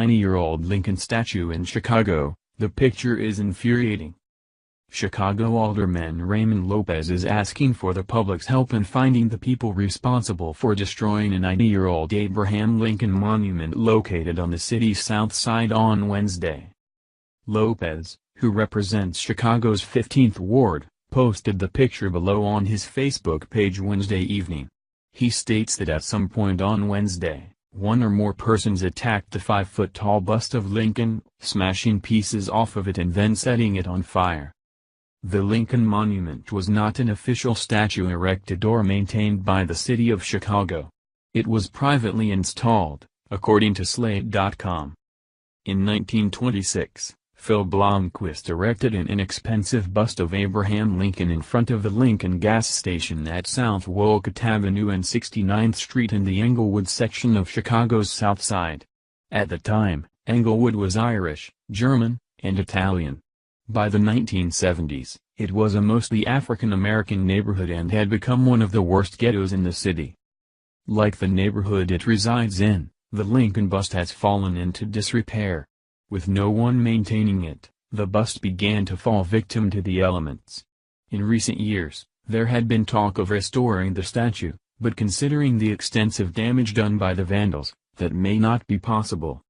90-year-old Lincoln statue in Chicago. The picture is infuriating. Chicago Alderman Raymond Lopez is asking for the public's help in finding the people responsible for destroying a 90-year-old Abraham Lincoln monument located on the city's south side on Wednesday. Lopez, who represents Chicago's 15th Ward, posted the picture below on his Facebook page Wednesday evening. He states that at some point on Wednesday, one or more persons attacked the 5-foot-tall bust of Lincoln, smashing pieces off of it and then setting it on fire. The Lincoln Monument was not an official statue erected or maintained by the city of Chicago. It was privately installed, according to Slate.com. In 1926, Phil Blomquist erected an inexpensive bust of Abraham Lincoln in front of the Lincoln gas station at South Wolcott Avenue and 69th Street in the Englewood section of Chicago's South Side. At the time, Englewood was Irish, German, and Italian. By the 1970s, it was a mostly African-American neighborhood and had become one of the worst ghettos in the city. Like the neighborhood it resides in, the Lincoln bust has fallen into disrepair. With no one maintaining it, the bust began to fall victim to the elements. In recent years, there had been talk of restoring the statue, but considering the extensive damage done by the vandals, that may not be possible.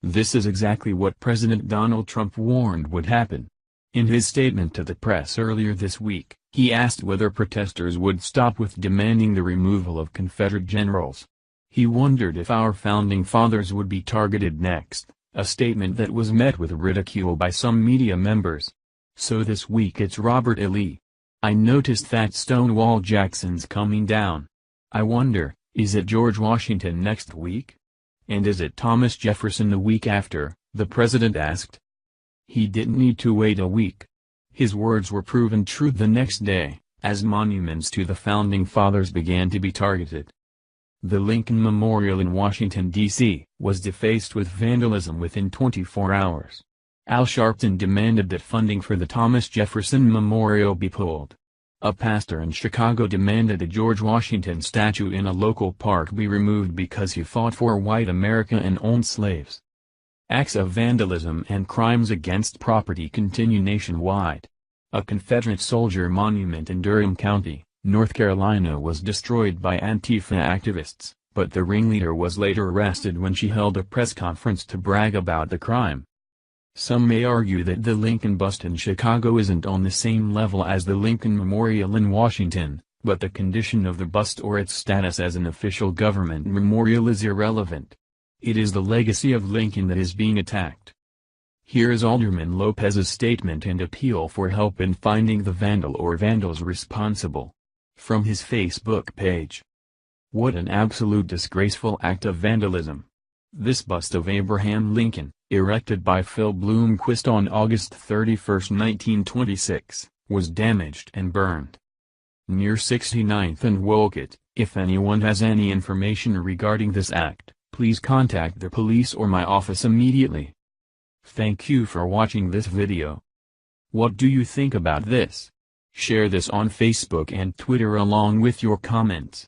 This is exactly what President Donald Trump warned would happen. In his statement to the press earlier this week, he asked whether protesters would stop with demanding the removal of Confederate generals. He wondered if our founding fathers would be targeted next, a statement that was met with ridicule by some media members. So this week it's Robert E. Lee. I noticed that Stonewall Jackson's coming down. I wonder, is it George Washington next week? And is it Thomas Jefferson the week after? The president asked. He didn't need to wait a week. His words were proven true the next day, as monuments to the Founding Fathers began to be targeted. The Lincoln Memorial in Washington, D.C., was defaced with vandalism within 24 hours. Al Sharpton demanded that funding for the Thomas Jefferson Memorial be pulled. A pastor in Chicago demanded a George Washington statue in a local park be removed because he fought for white America and owned slaves. Acts of vandalism and crimes against property continue nationwide. A Confederate soldier monument in Durham County, North Carolina was destroyed by Antifa activists, but the ringleader was later arrested when she held a press conference to brag about the crime. Some may argue that the Lincoln bust in Chicago isn't on the same level as the Lincoln Memorial in Washington, but the condition of the bust or its status as an official government memorial is irrelevant. It is the legacy of Lincoln that is being attacked. Here is Alderman Lopez's statement and appeal for help in finding the vandal or vandals responsible. From his Facebook page. What an absolute disgraceful act of vandalism. This bust of Abraham Lincoln, erected by Phil Blomquist on August 31, 1926, was damaged and burned. Near 69th and Wolcott. If anyone has any information regarding this act, please contact the police or my office immediately. Thank you for watching this video. What do you think about this? Share this on Facebook and Twitter along with your comments.